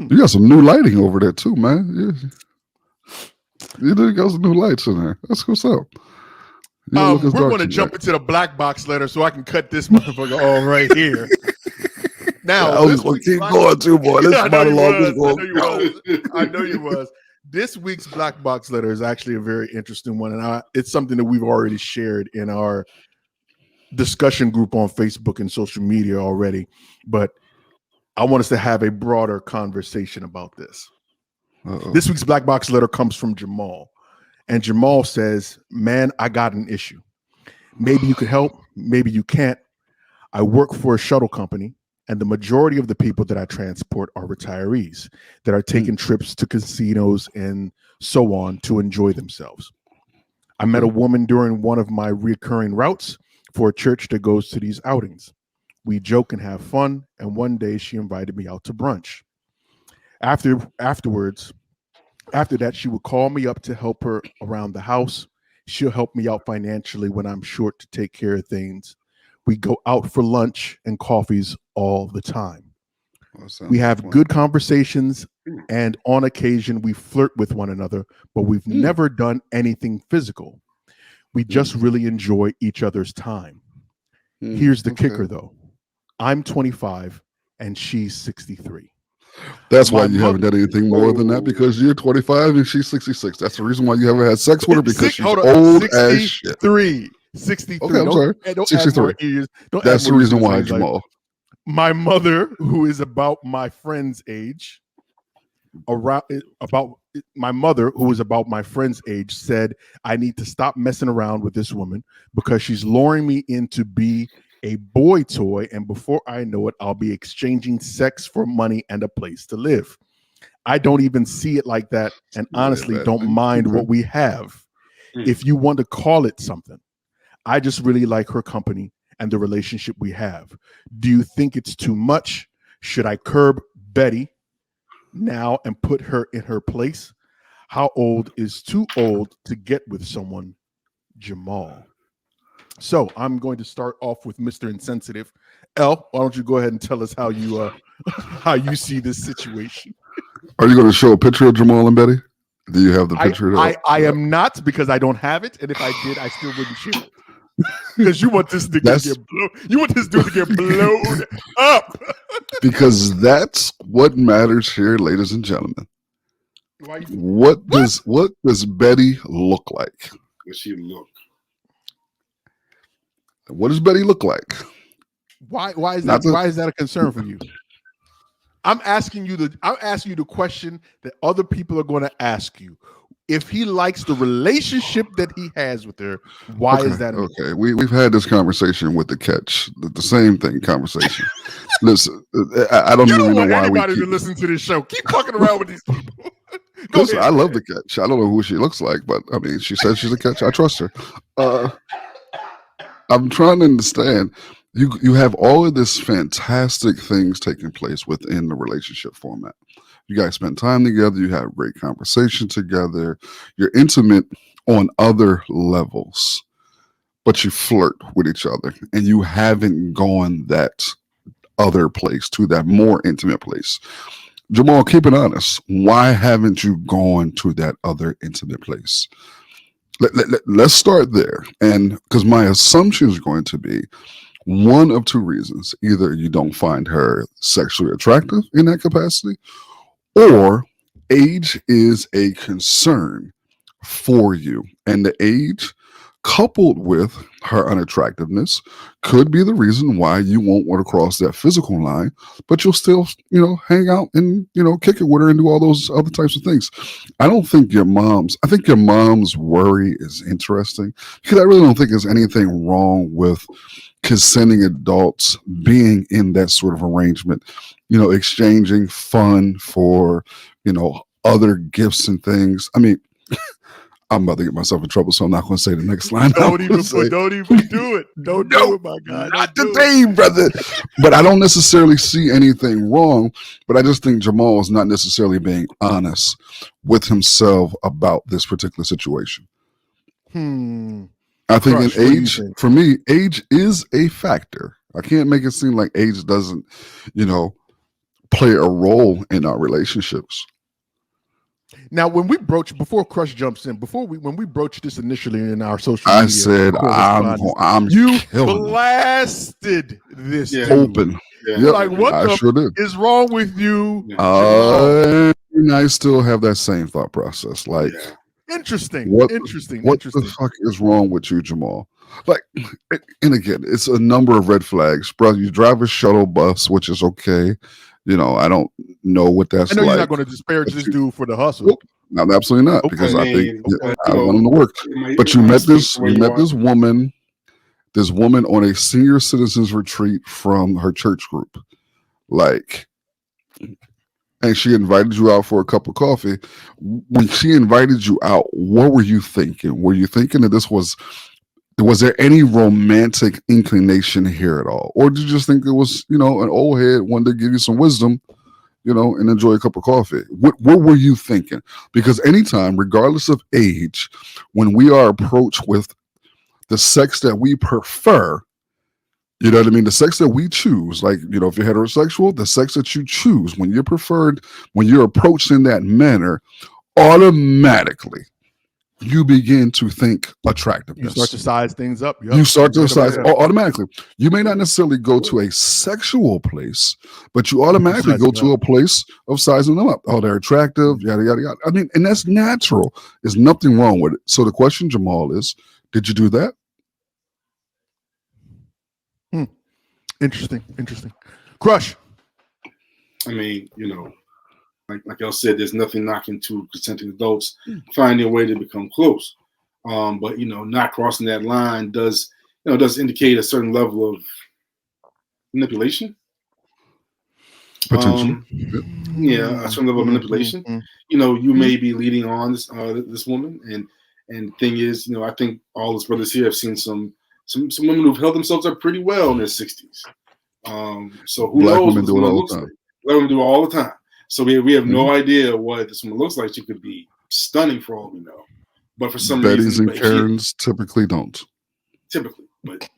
You got some new lighting over there too, man. You did got some new lights in there. That's what's up. You don't look as We're dark going to jump tonight. into the black box letter so I can cut this motherfucker all right here. Now, I was gonna keep going too, boy. This I know you monologue was was. going. I know you was. This week's black box letter is actually a very interesting one, and it's something that we've already shared in our discussion group on Facebook and social media already. But I want us to have a broader conversation about this. Uh-oh. This week's black box letter comes from Jamal, and Jamal says, "Man, I got an issue. Maybe you could help. Maybe you can't. I work for a shuttle company, and the majority of the people that I transport are retirees that are taking trips to casinos and so on to enjoy themselves. I met a woman during one of my recurring routes for a church that goes to these outings. We joke and have fun, and one day she invited me out to brunch. After that, she would call me up to help her around the house. She'll help me out financially when I'm short to take care of things. We go out for lunch and coffees all the time. We have good conversations, and on occasion we flirt with one another, but we've never done anything physical. We just really enjoy each other's time. Here's the kicker, though. I'm 25 and she's 63. That's why you haven't done anything more than that, because you're 25 and she's 66. That's the reason why you haven't had sex with her, because she's old as shit. 63. Okay, I'm sorry. Don't 63. add more years. That's the reason why, Jamal. My mother, who is about my friend's age, said I need to stop messing around with this woman because she's luring me in to be a boy toy, and before I know it, I'll be exchanging sex for money and a place to live. I don't even see it like that, and honestly don't mind what we have. If you want to call it something, I just really like her company and the relationship we have. Do you think it's too much? Should I curb Betty now and put her in her place? How old is too old to get with someone? Jamal. So I'm going to start off with Mr. Insensitive. L, why don't you go ahead and tell us how you see this situation? Are you going to show a picture of Jamal and Betty? Do you have the picture? I am not, because I don't have it, and if I did, I still wouldn't share it. Because you want this to get blown. You want this dude to get blown up. Because that's what matters here, ladies and gentlemen. What does Betty look like? Does she look? What does Betty look like? Why is that a concern for you? I'm asking you the question that other people are going to ask you. If he likes the relationship that he has with her, why is that? Okay, we've had this conversation with the catch, the same thing conversation. Listen, I don't even know why anybody to listen to this show. Keep fucking around with these people. Listen, I love the catch. I don't know who she looks like, but I mean, she says she's a catch. I trust her. I'm trying to understand. You have all of this fantastic things taking place within the relationship format. You guys spend time together. You have great conversation together. You're intimate on other levels, but you flirt with each other, and you haven't gone that other place, to that more intimate place. Jamal, keep it honest. Why haven't you gone to that other intimate place? Let's start there. And because my assumption is going to be one of two reasons. Either you don't find her sexually attractive in that capacity, or age is a concern for you. And the age, coupled with her unattractiveness, could be the reason why you won't want to cross that physical line, but you'll still, hang out and, kick it with her and do all those other types of things. I think your mom's worry is interesting, because I really don't think there's anything wrong with consenting adults being in that sort of arrangement, exchanging fun for, other gifts and things. I mean, I'm about to get myself in trouble, so I'm not going to say the next line. Don't even do it. Don't do it, my guy. Not today, brother. But I don't necessarily see anything wrong. But I just think Jamal is not necessarily being honest with himself about this particular situation. I think Krush, in age, for me, age is a factor. I can't make it seem like age doesn't, play a role in our relationships. Now, when we broach, before Krush jumps in, when we broached this initially in our social I media said I'm you killing blasted this Yeah. dude. open. Yeah. Yep, Like, what I sure did. is wrong with you, Yeah. Jamal? And I still have that same thought process. Like, Yeah. Interesting. what Interesting. what Interesting. the fuck is wrong with you, Jamal? Like, and again, it's a number of red flags, bro. You drive a shuttle bus, which is okay. You know, I don't know what that's I know like. you're not going to disparage this dude for the hustle. Nope. No, absolutely not. Okay. Because I I think mean, okay. I want him to work. But you met this woman, on a senior citizens retreat from her church group. Like, and she invited you out for a cup of coffee. When she invited you out, what were you thinking? Were you thinking that this was there any romantic inclination here at all? Or did you just think it was, an old head wanted to give you some wisdom, and enjoy a cup of coffee? What were you thinking? Because anytime, regardless of age, when we are approached with the sex that we prefer, you know what I mean? The sex that we choose, like, if you're heterosexual, the sex that you choose, when you're preferred, when you're approached in that manner, automatically you begin to think attractiveness. You start to size things up. Yep. You start to size automatically. You may not necessarily go to a sexual place, but you automatically go to a place of sizing them up. Oh, they're attractive, yada, yada, yada. I mean, and that's natural. There's nothing wrong with it. So the question, Jamal, is, did you do that? Interesting. Krush. I mean, like y'all said, there's nothing knocking two consenting adults finding a way to become close. But not crossing that line does indicate a certain level of manipulation. Potential. Yeah, a certain level of manipulation. You may be leading on this woman, and the thing is, I think all his brothers here have seen some women who've held themselves up pretty well in their 60s. So who Black knows women what this do it woman all looks the like? time. Black women do it all the time. So we have no idea what this woman looks like. She could be stunning for all we know. But for some Bettys reason, and Karens typically don't. Typically, but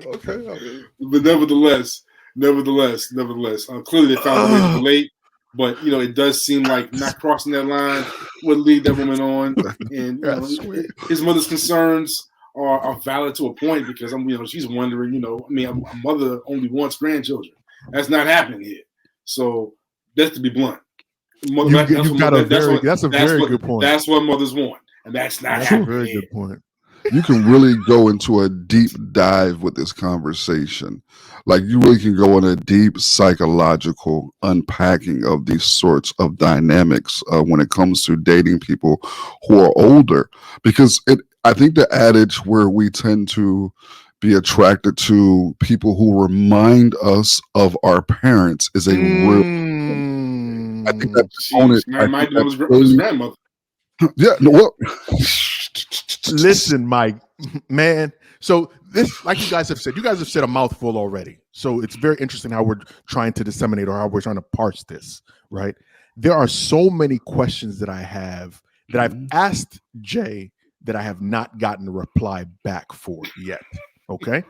Okay. But nevertheless, clearly they found a way to relate. But it does seem like not crossing that line would lead that woman on, and his mother's concerns are valid to a point, because she's wondering, a mother only wants grandchildren. That's not happening here. So that's to be blunt. That's a very good point. That's what mothers want, and that's not happening. That's a very good point. You can really go into a deep dive with this conversation. Like, you really can go on a deep psychological unpacking of these sorts of dynamics when it comes to dating people who are older. Because I think the adage where we tend to be attracted to people who remind us of our parents is a real. I think that his grandmother. Yeah. No, well. Listen, Mike, man. So this, like you guys have said a mouthful already. So it's very interesting how we're trying to disseminate, or how we're trying to parse this, right? There are so many questions that I have that I've asked Jay that I have not gotten a reply back for yet. Okay.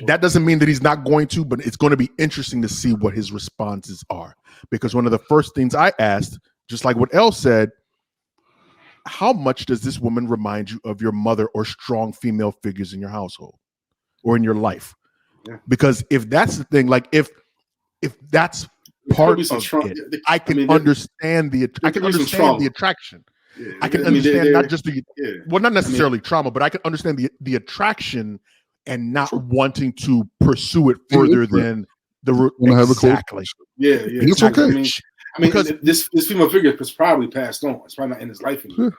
That doesn't mean that he's not going to, but it's going to be interesting to see what his responses are. Because one of the first things I asked, just like what Elle said, how much does this woman remind you of your mother or strong female figures in your household or in your life? Yeah. Because if that's the thing, like if that's part of it, I can understand the attraction. Yeah. I can understand not just not necessarily trauma, but I can understand the attraction and not wanting to pursue it further than the root. Exactly. Yeah. It's okay. Because this female figure was probably passed on. It's probably not in his life anymore.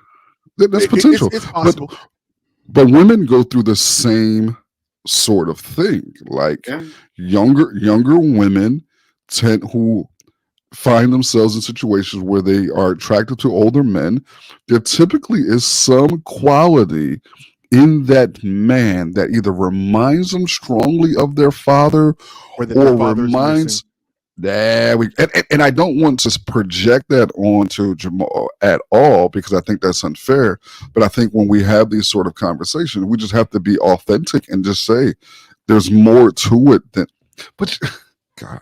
That's potential. It's possible. But women go through the same sort of thing. Like younger women who find themselves in situations where they are attracted to older men. There typically is some quality in that man that either reminds them strongly of their father or reminds. And I don't want to project that onto Jamal at all, because I think that's unfair. But I think when we have these sort of conversations, we just have to be authentic and just say there's more to it But God,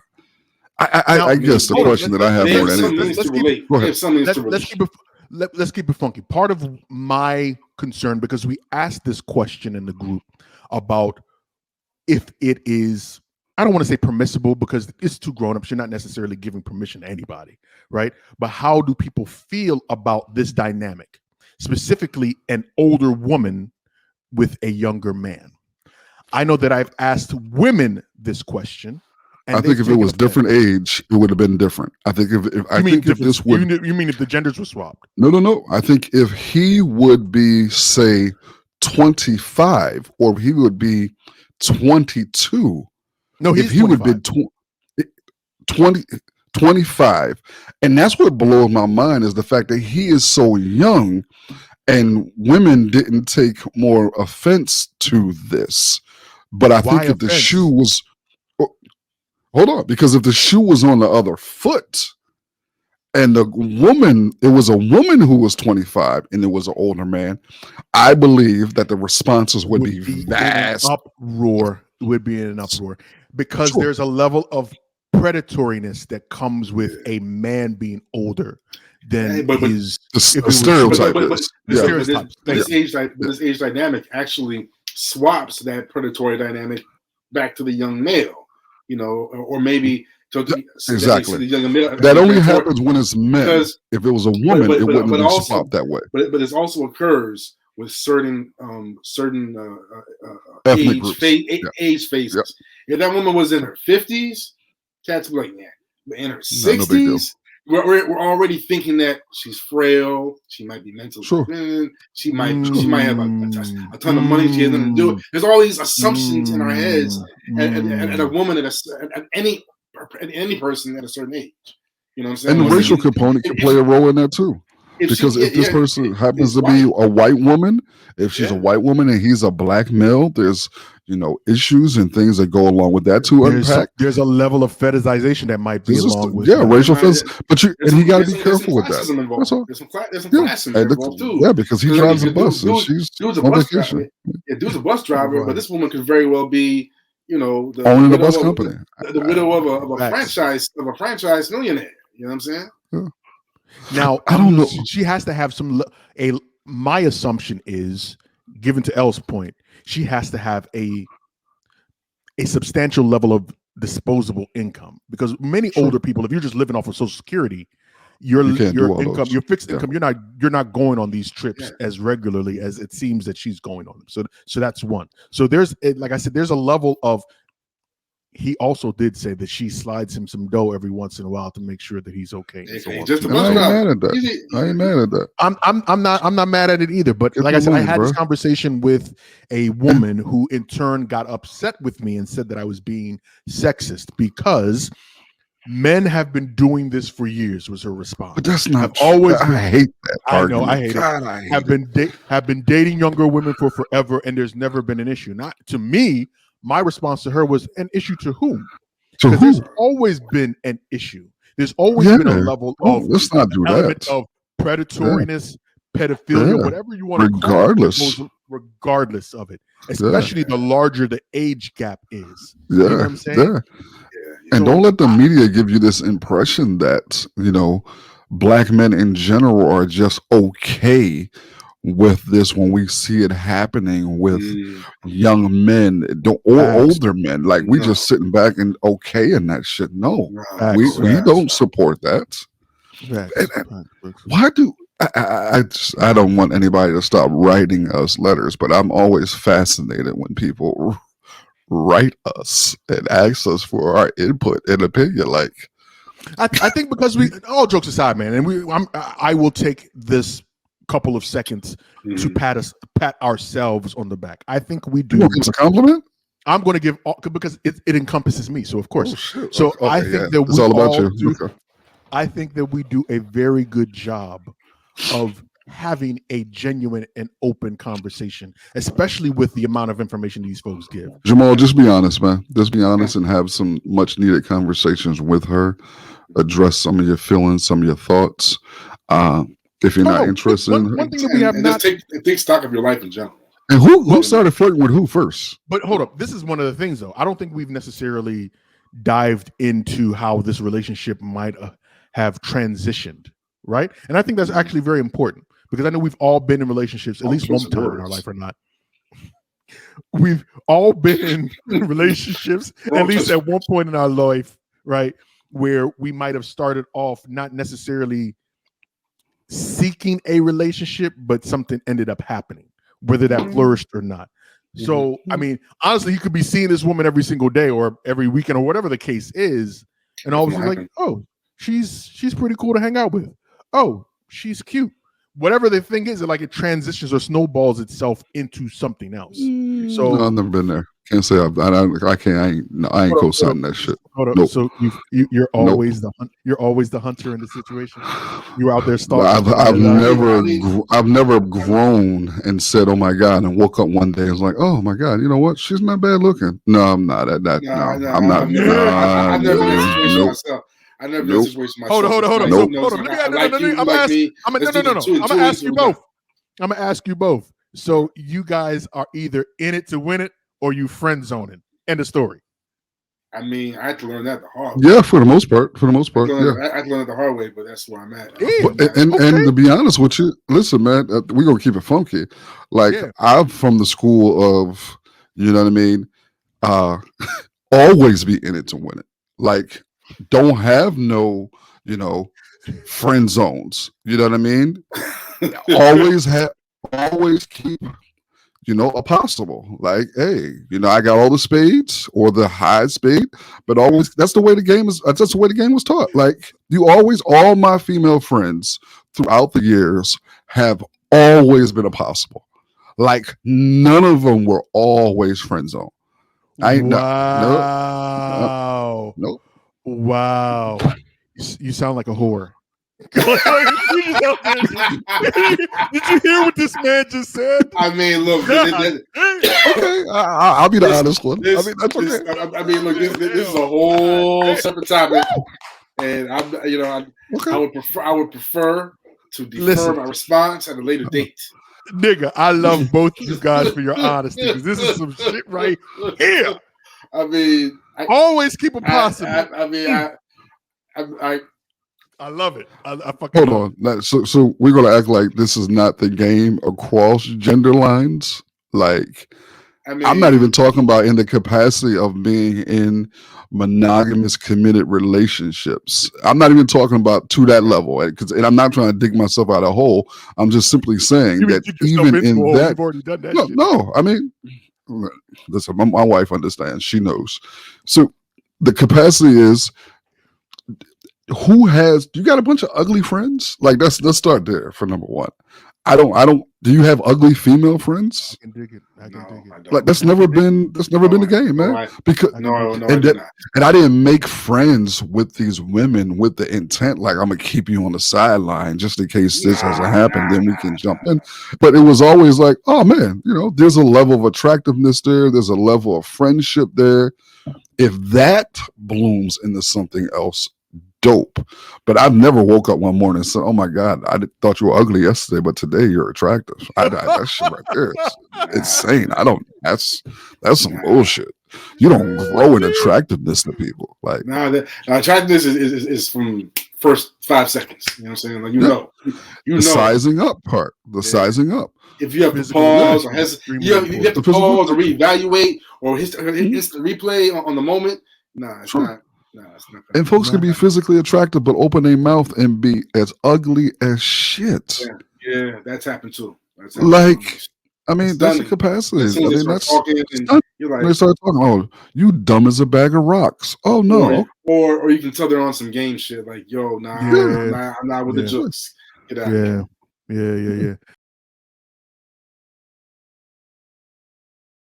I guess the question that I have more than anything. Go ahead. Let's keep it funky. Part of my concern, because we asked this question in the group about if it is, I don't want to say permissible because it's too grown up. You're not necessarily giving permission to anybody, right? But how do people feel about this dynamic, specifically an older woman with a younger man? I know that I've asked women this question. I think if it was different age, it would have been different. I think if this would, you mean if the genders were swapped? No. I think if he would be, say, 25, or he would be 22. No, if he 25. would be 25, and that's what blows my mind is the fact that he is so young, and women didn't take more offense to this. But I think if the shoe was hold on, because if the shoe was on the other foot and the woman, it was a woman who was 25 and it was an older man, I believe that the responses would be vast. Would be in an uproar because there's a level of predatoriness that comes with a man being older than his stereotype. This age dynamic actually swaps that predatory dynamic back to the young male. Or maybe exactly. The younger male, that only happens when it's men. Because if it was a woman, it wouldn't be swapped that way. But it also occurs with certain age phases. Yep. If that woman was in her 50s, cats be like, yeah. In her 60s, we're already thinking that she's frail. She might be mentally thin. She might have a ton of money. She has nothing to do it. There's all these assumptions in our heads, and a woman at any person at a certain age. You know what I'm saying? And the racial component can play a role in that too. Because if this person happens to be a white woman, if she's a white woman and he's a black male, there's issues and things that go along with that to unpack. There's a level of fetishization that might be along with racial fetish. But he got to be careful with that. That's all. There's some class involved too. Yeah, because he drives a bus and she's on vacation. Dude's a bus driver, but this woman could very well be, owning the bus company, the widow of a franchise millionaire. You know what I'm saying? Yeah. Now, I don't know. She has to have my assumption is, given to Elle's point, she has to have a substantial level of disposable income, because many older people, if you're just living off of Social Security, your income, your fixed income, you're not going on these trips as regularly as it seems that she's going on them. So that's one. So there's, like I said, there's a level of. He also did say that she slides him some dough every once in a while to make sure that he's okay. I ain't mad at that. I'm not mad at it either. But like I said, I had this conversation with a woman who in turn got upset with me and said that I was being sexist because men have been doing this for years. Was her response? But that's not always. I hate that. I know. I hate it. Have been dating younger women for forever, and there's never been an issue. Not to me. My response to her was, an issue to whom? Because there's always been an issue. There's always been a level of let's not do element of predatoriness, pedophilia, whatever you want to call it, regardless of it. Especially the larger the age gap is. You know what I'm saying? Yeah. And don't let the media give you this impression that, black men in general are just okay with this when we see it happening with young men or older men. Like we just sitting back and okaying that shit. No, we don't support that. Why do I don't want anybody to stop writing us letters, but I'm always fascinated when people write us and ask us for our input and opinion. Like I think because all jokes aside, man, and I will take this couple of seconds to pat ourselves on the back. I think we do. It's a compliment. I'm going to give because it encompasses me. So of course, I think that it's all about you. I think that we do a very good job of having a genuine and open conversation, especially with the amount of information these folks give. Jamal, just be honest, man. Just be honest and have some much needed conversations with her. Address some of your feelings, some of your thoughts. If you're not interested, one thing that we have not take stock of your life in general. And who started flirting with who first? But hold up, this is one of the things though. I don't think we've necessarily dived into how this relationship might have transitioned, right? And I think that's actually very important because I know we've all been in relationships at least one time in our life or not. We've all been in relationships at least at one point in our life, right? Where we might have started off not necessarily seeking a relationship, but something ended up happening, whether that flourished or not. So, I mean, honestly, you could be seeing this woman every single day or every weekend or whatever the case is, and all of a sudden, like, oh, she's pretty cool to hang out with. Oh, she's cute. Whatever the thing is, like it transitions or snowballs itself into something else. So No, I've never been there. Can't say I can't. I ain't co-signing that shit. Nope. So you're always you're always the hunter in the situation. You're out there stalking. I've never grown and said, "Oh my God," and woke up one day and was like, "Oh my God, you know what? She's not bad looking." No, I'm not. I'm not. I've never been in a situation myself. I never been in a situation myself. Hold on. I'm gonna ask you both. I'm gonna ask you both. So you guys are either in it to win it or you friend zoning. End of story. I mean, I had to learn that the hard way. Yeah, for the most part. I had to learn it the hard way, but that's where I'm at. And to be honest with you, listen, man, we're gonna keep it funky. Like I'm from the school of, you know what I mean, always be in it to win it. Like, don't have no, friend zones. You know what I mean? Always keep, a possible. Like, hey, I got all the spades or the high spade, but always that's the way the game was taught. Like, all my female friends throughout the years have always been a possible. Like, none of them were always friend zone. Nope. Wow. You sound like a whore. Did you hear what this man just said? I mean, look. Okay, I'll be the honest one. That's okay. Look. This is a whole separate topic, and I would prefer to defer my response at a later date. Nigga, I love both of you guys for your honesty because this is some shit right here. I mean, always keep it possible. I love it. I fucking hold on. So we're gonna act like this is not the game across gender lines. Like, I'm not even talking about in the capacity of being in monogamous committed relationships. I'm not even talking about to that level, and I'm not trying to dig myself out of a hole. I'm just simply saying that even in that, you've already done that. No. I mean, listen, my wife understands. She knows. So the capacity is. You got a bunch of ugly friends? Like, let's start there for number one. I don't. Do you have ugly female friends? I can dig it. Like, that's never been the game, man. And I didn't make friends with these women with the intent, like, I'm gonna keep you on the sideline just in case this hasn't happened, then we can jump in. But it was always like, oh man, there's a level of attractiveness there. There's a level of friendship there. If that blooms into something else, dope. But I've never woke up one morning and said, "Oh my God, I thought you were ugly yesterday, but today you're attractive." That shit right there is insane. That's some bullshit. You don't grow in attractiveness to people. Like, attractiveness is from first 5 seconds. You know what I'm saying? Like, you know, the sizing up part. Sizing up. If you have to pause, or you have to pause or reevaluate or instant replay on the moment. It's not. And folks can be physically attractive, but open their mouth and be as ugly as shit. Yeah, that's happened too. That's the capacity. You're like, they start talking, "Oh, you dumb as a bag of rocks." Oh no. Or you can tell they're on some game shit. Like, yo, I'm not with the jokes. Get out. Yeah.